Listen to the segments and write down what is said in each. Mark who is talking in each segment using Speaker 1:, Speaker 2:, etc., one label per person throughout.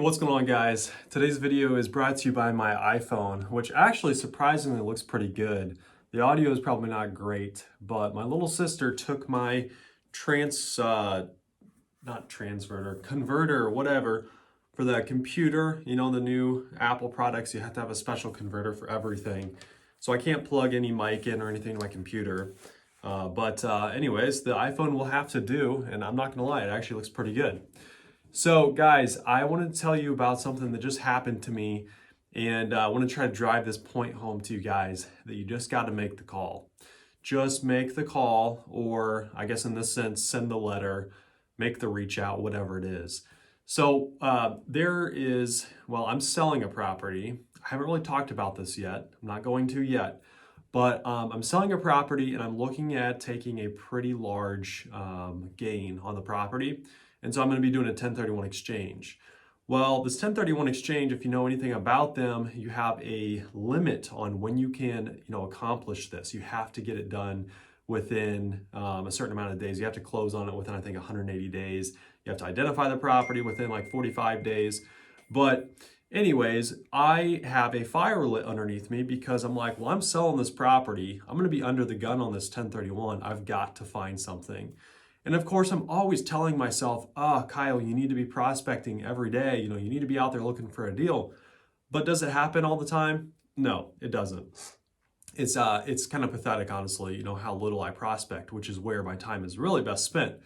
Speaker 1: What's going on, guys? Today's video is brought to you by my iPhone, which actually surprisingly looks pretty good. The audio is probably not great, but my little sister took my converter, whatever, for the computer. You know, the new Apple products, you have to have a special converter for everything. So I can't plug any mic in or anything to my computer. Anyways, the iPhone will have to do, and I'm not gonna lie, it actually looks pretty good. So, guys, I wanted to tell you about something that just happened to me, and I want to try to drive this point home to you guys that you just got to make the call. Just make the call, or I guess in this sense, send the letter, make the reach out, whatever it is. So, I'm selling a property. I haven't really talked about this yet. I'm not going to yet. But I'm selling a property and I'm looking at taking a pretty large gain on the property. And so I'm going to be doing a 1031 exchange. Well, this 1031 exchange, if you know anything about them, you have a limit on when you can, accomplish this. You have to get it done within a certain amount of days. You have to close on it within, I think, 180 days. You have to identify the property within like 45 days. But anyways, I have a fire lit underneath me because I'm like, well, I'm selling this property. I'm going to be under the gun on this 1031. I've got to find something. And of course, I'm always telling myself, Kyle, you need to be prospecting every day. You need to be out there looking for a deal. But does it happen all the time? No, it doesn't. It's kind of pathetic, honestly, how little I prospect, which is where my time is really best spent.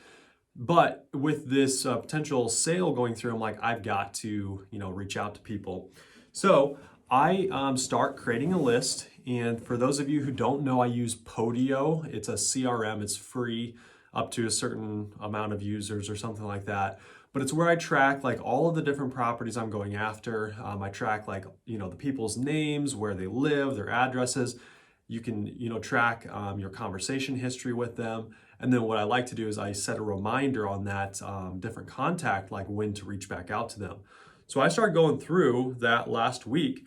Speaker 1: But with this potential sale going through, I'm like, I've got to, reach out to people. So I start creating a list. And for those of you who don't know, I use Podio. It's a CRM. It's free up to a certain amount of users or something like that. But it's where I track like all of the different properties I'm going after. I track like, the people's names, where they live, their addresses. You can, track your conversation history with them. And then what I like to do is I set a reminder on that different contact, like when to reach back out to them. So I started going through that last week.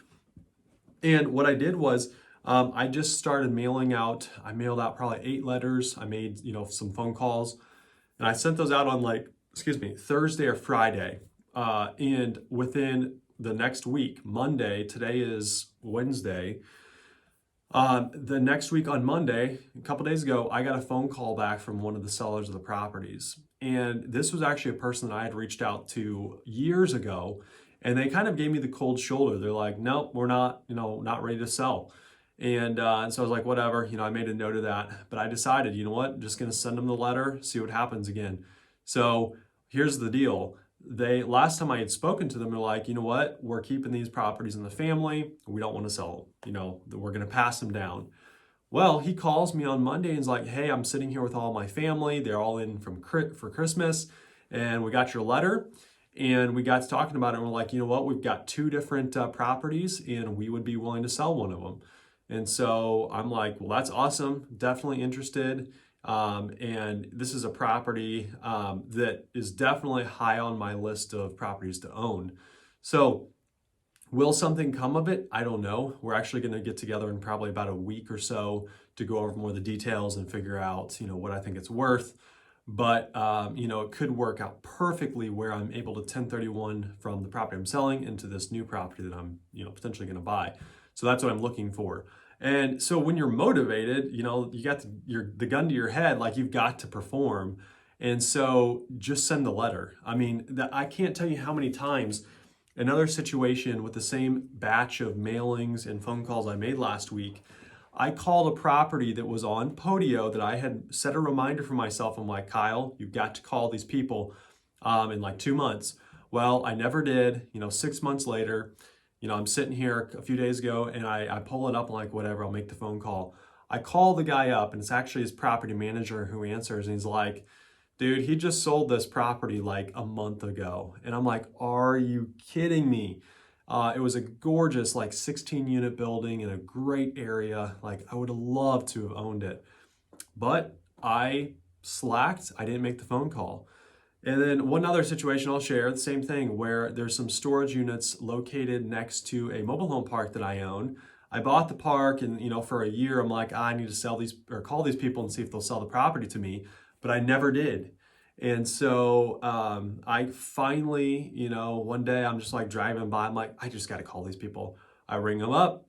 Speaker 1: And what I did was I just started mailing out. I mailed out probably 8 letters. I made, some phone calls. And I sent those out on Thursday or Friday. And within the next week, Monday, today is Wednesday, the next week on Monday, a couple days ago, I got a phone call back from one of the sellers of the properties. And this was actually a person that I had reached out to years ago. And they kind of gave me the cold shoulder. They're like, nope, we're not, not ready to sell. And so I was like, whatever, I made a note of that. But I decided, you know what, I'm just going to send them the letter, see what happens again. So here's the deal. Last time I had spoken to them, they're like, you know what, we're keeping these properties in the family. We don't want to sell them. We're going to pass them down. Well, he calls me on Monday and is like, hey, I'm sitting here with all my family. They're all in for Christmas. And we got your letter. And we got to talking about it. And we're like, you know what, we've got 2 different properties and we would be willing to sell one of them. And so I'm like, well, that's awesome. Definitely interested. And this is a property that is definitely high on my list of properties to own. So will something come of it? I don't know. We're actually going to get together in probably about a week or so to go over more of the details and figure out, what I think it's worth. But, it could work out perfectly where I'm able to 1031 from the property I'm selling into this new property that I'm, potentially going to buy. So that's what I'm looking for. And so when you're motivated, you got the gun to your head, like you've got to perform. And so just send the letter. I mean, I can't tell you how many times another situation with the same batch of mailings and phone calls I made last week, I called a property that was on Podio that I had set a reminder for myself. I'm like, Kyle, you've got to call these people in like 2 months. Well, I never did. 6 months later, I'm sitting here a few days ago and I pull it up and like, whatever, I'll make the phone call. I call the guy up and it's actually his property manager who answers and he's like, dude, he just sold this property like a month ago. And I'm like, are you kidding me? It was a gorgeous like 16-unit building in a great area. Like I would have loved to have owned it, but I slacked. I didn't make the phone call. And then one other situation I'll share, the same thing, where there's some storage units located next to a mobile home park that I own. I bought the park and, for a year, I'm like, I need to sell these or call these people and see if they'll sell the property to me, but I never did. And so I finally, one day I'm just like driving by, I'm like, I just got to call these people. I ring them up.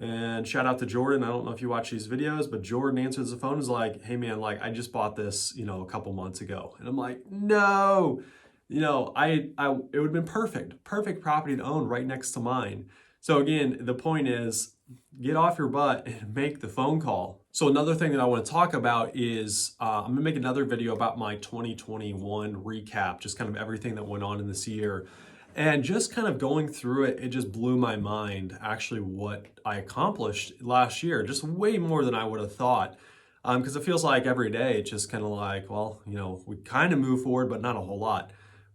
Speaker 1: And shout out to Jordan. I don't know if you watch these videos, but Jordan answers the phone and is like, hey man, like I just bought this, a couple months ago. And I'm like, no, it would have been perfect property to own right next to mine. So again, the point is get off your butt and make the phone call. So another thing that I want to talk about is I'm gonna make another video about my 2021 recap, just kind of everything that went on in this year. And just kind of going through it, it just blew my mind actually what I accomplished last year, just way more than I would have thought. Because it feels like every day it's just kind of like, well, we kind of move forward, but not a whole lot.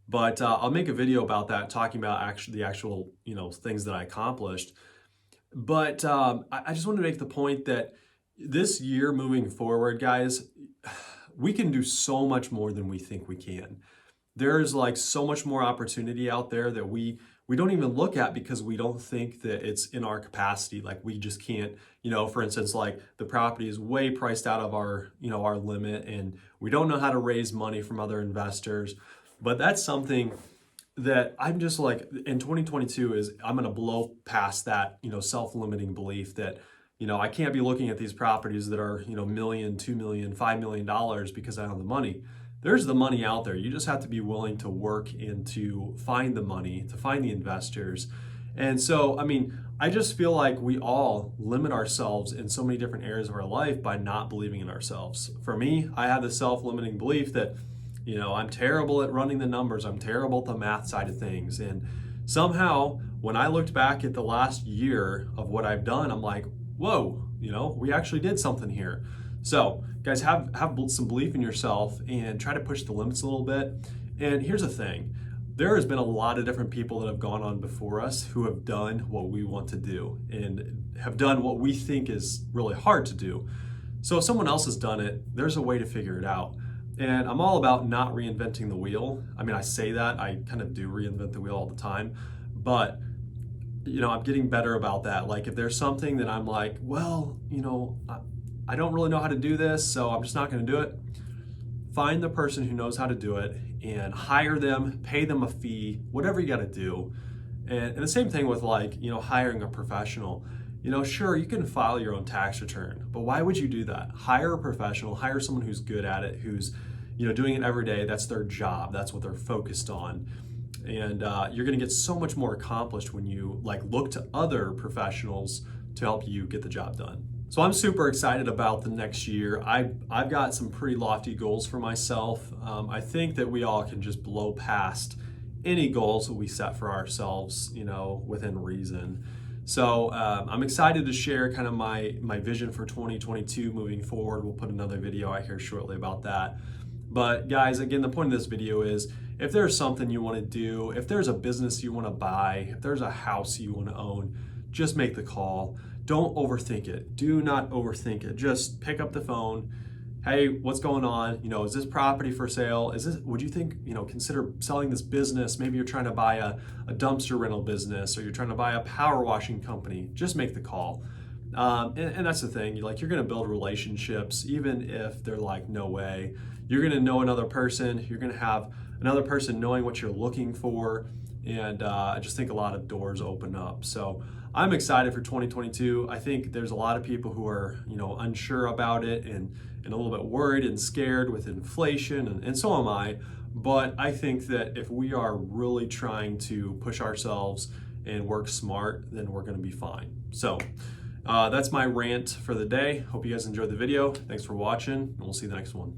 Speaker 1: But I'll make a video about that, talking about the actual, things that I accomplished. But I just want to make the point that this year moving forward, guys, we can do so much more than we think we can. There's like so much more opportunity out there that we don't even look at because we don't think that it's in our capacity. Like we just can't, for instance, like the property is way priced out of our, our limit, and we don't know how to raise money from other investors. But that's something that I'm just like in 2022 is I'm going to blow past that, self-limiting belief that, I can't be looking at these properties that are, million, $2 million, $5 million because I don't have the money. There's the money out there. You just have to be willing to work and to find the money, to find the investors. And so, I just feel like we all limit ourselves in so many different areas of our life by not believing in ourselves. For me, I have the self-limiting belief that, I'm terrible at running the numbers. I'm terrible at the math side of things. And somehow, when I looked back at the last year of what I've done, I'm like, whoa, we actually did something here. So guys, have some belief in yourself and try to push the limits a little bit. And here's the thing. There has been a lot of different people that have gone on before us who have done what we want to do and have done what we think is really hard to do. So if someone else has done it, there's a way to figure it out. And I'm all about not reinventing the wheel. I say that, I kind of do reinvent the wheel all the time, but I'm getting better about that. Like if there's something that I'm like, well, I don't really know how to do this, so I'm just not going to do it. Find the person who knows how to do it and hire them, pay them a fee, whatever you got to do. And the same thing with hiring a professional. Sure, you can file your own tax return, but why would you do that? Hire a professional, hire someone who's good at it, who's, doing it every day. That's their job. That's what they're focused on. And you're going to get so much more accomplished when you look to other professionals to help you get the job done. So I'm super excited about the next year. I've got some pretty lofty goals for myself. I think that we all can just blow past any goals that we set for ourselves, within reason. So I'm excited to share kind of my vision for 2022 moving forward. We'll put another video out here shortly about that. But guys, again, the point of this video is if there's something you want to do, if there's a business you want to buy, if there's a house you want to own, just make the call. Don't overthink it. Do not overthink it. Just pick up the phone. Hey, what's going on? Is this property for sale? Would you think, consider selling this business? Maybe you're trying to buy a dumpster rental business, or you're trying to buy a power washing company. Just make the call. And that's the thing, you're going to build relationships, even if they're like, no way. You're going to know another person. You're going to have another person knowing what you're looking for. And I just think a lot of doors open up. So I'm excited for 2022. I think there's a lot of people who are, unsure about it and a little bit worried and scared with inflation, and so am I. But I think that if we are really trying to push ourselves and work smart, then we're going to be fine. So that's my rant for the day. Hope you guys enjoyed the video. Thanks for watching, and we'll see you in the next one.